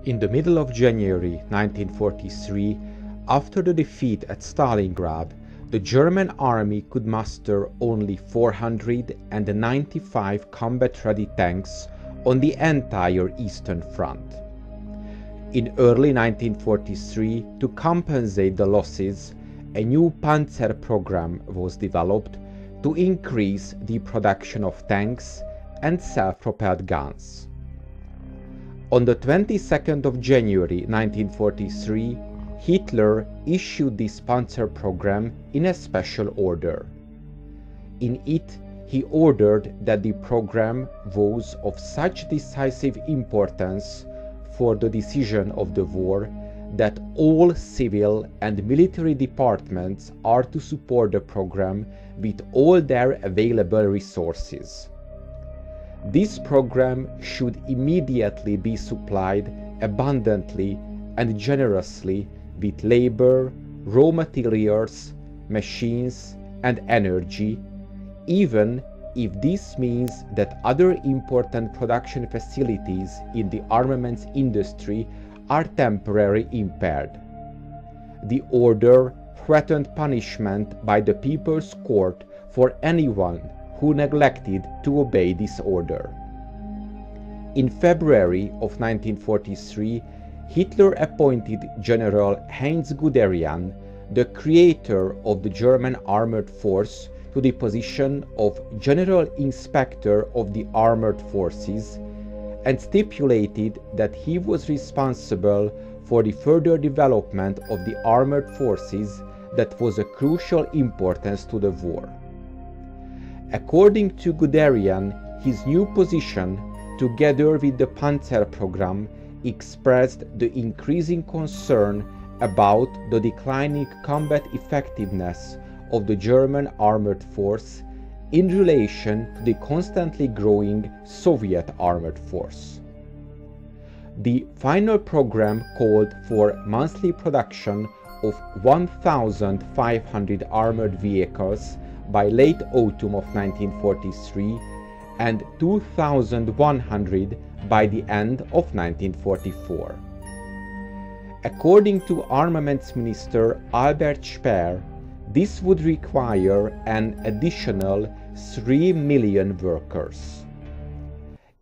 In the middle of January 1943, after the defeat at Stalingrad, the German army could muster only 495 combat-ready tanks on the entire Eastern Front. In early 1943, to compensate the losses, a new Panzerprogramm was developed to increase the production of tanks and self-propelled guns. On the 22nd of January 1943, Hitler issued this Panzerprogramm in a special order. In it, he ordered that the program was of such decisive importance for the decision of the war that all civil and military departments are to support the program with all their available resources. This program should immediately be supplied abundantly and generously with labor, raw materials, machines, and energy, even if this means that other important production facilities in the armaments industry are temporarily impaired. The order threatened punishment by the People's Court for anyone who neglected to obey this order. In February of 1943, Hitler appointed General Heinz Guderian, the creator of the German armored force, to the position of General Inspector of the Armored Forces, and stipulated that he was responsible for the further development of the armored forces that was of crucial importance to the war. According to Guderian, his new position, together with the Panzerprogramm, expressed the increasing concern about the declining combat effectiveness of the German armored force in relation to the constantly growing Soviet armored force. The final program called for monthly production of 1,500 armored vehicles by late autumn of 1943 and 2,100 by the end of 1944. According to Armaments Minister Albert Speer, this would require an additional 3 million workers.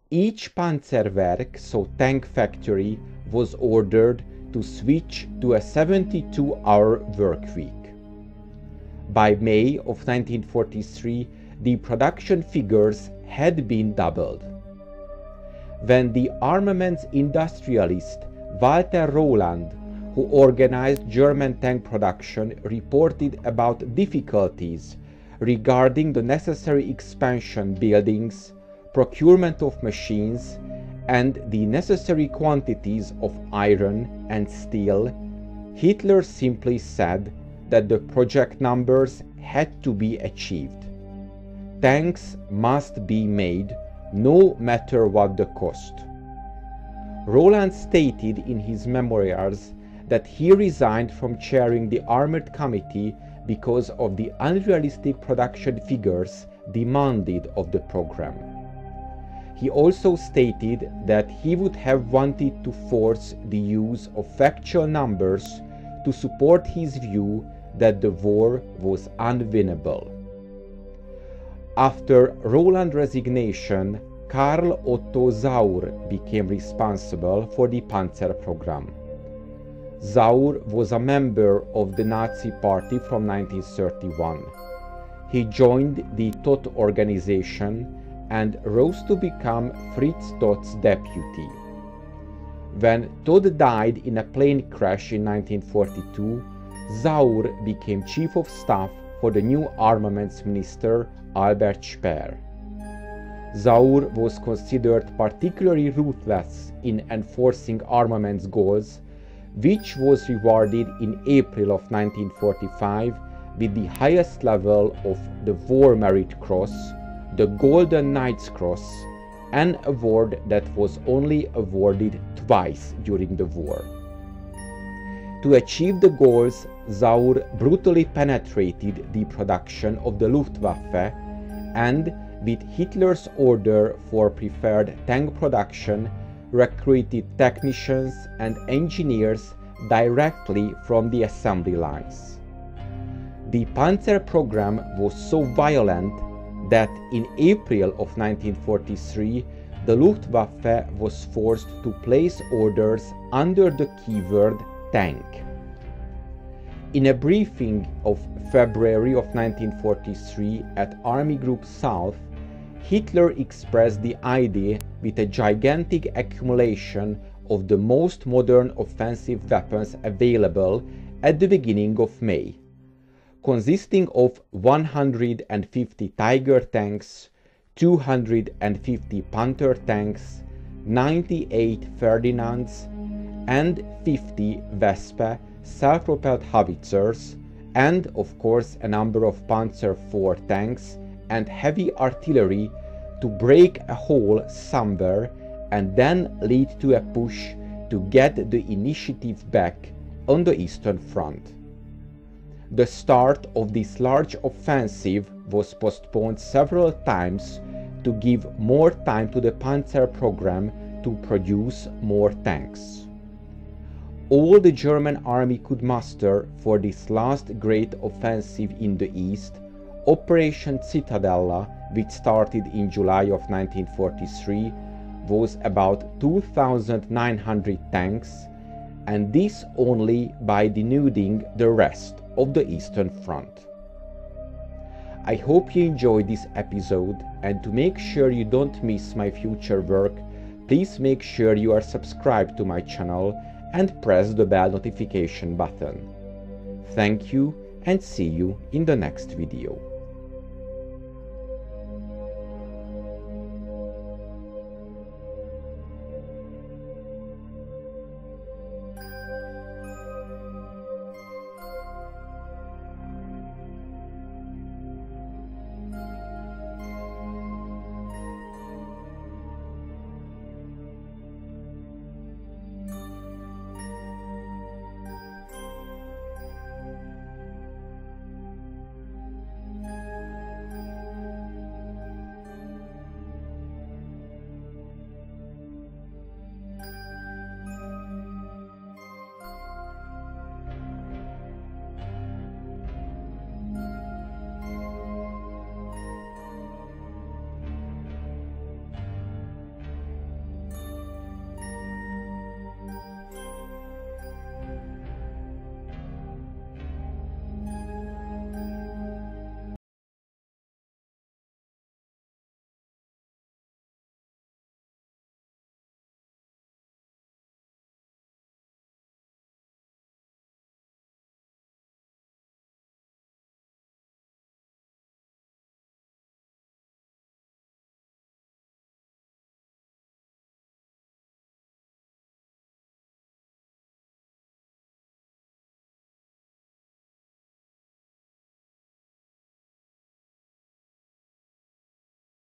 Each Panzerwerk, so tank factory, was ordered to switch to a 72-hour work week. By May of 1943, the production figures had been doubled. When the armaments industrialist Walter Roland, who organized German tank production, reported about difficulties regarding the necessary expansion buildings, procurement of machines, and the necessary quantities of iron and steel, Hitler simply said that the project numbers had to be achieved. Tanks must be made, no matter what the cost. Roland stated in his memoirs that he resigned from chairing the Armored Committee because of the unrealistic production figures demanded of the program. He also stated that he would have wanted to force the use of factual numbers to support his view that the war was unwinnable. After Roland's resignation, Karl Otto Saur became responsible for the Panzerprogramm. Saur was a member of the Nazi Party from 1931. He joined the Todt organization and rose to become Fritz Todt's deputy. When Todt died in a plane crash in 1942, Saur became chief of staff for the new armaments minister Albert Speer. Saur was considered particularly ruthless in enforcing armaments goals, which was rewarded in April of 1945 with the highest level of the War Merit Cross, the Golden Knight's Cross, an award that was only awarded twice during the war. To achieve the goals, Saur brutally penetrated the production of the Luftwaffe and, with Hitler's order for preferred tank production, recruited technicians and engineers directly from the assembly lines. The Panzer program was so violent that in April of 1943 the Luftwaffe was forced to place orders under the keyword tank. In a briefing of February of 1943 at Army Group South, Hitler expressed the idea with a gigantic accumulation of the most modern offensive weapons available at the beginning of May, consisting of 150 Tiger tanks, 250 Panther tanks, 98 Ferdinands, and 50 Vespa self-propelled howitzers, and of course a number of Panzer IV tanks and heavy artillery to break a hole somewhere and then lead to a push to get the initiative back on the Eastern Front. The start of this large offensive was postponed several times to give more time to the Panzer program to produce more tanks. All the German army could muster for this last great offensive in the East, Operation Zitadella, which started in July of 1943, was about 2,900 tanks, and this only by denuding the rest of the Eastern Front. I hope you enjoyed this episode, and to make sure you don't miss my future work, please make sure you are subscribed to my channel and press the bell notification button. Thank you and see you in the next video.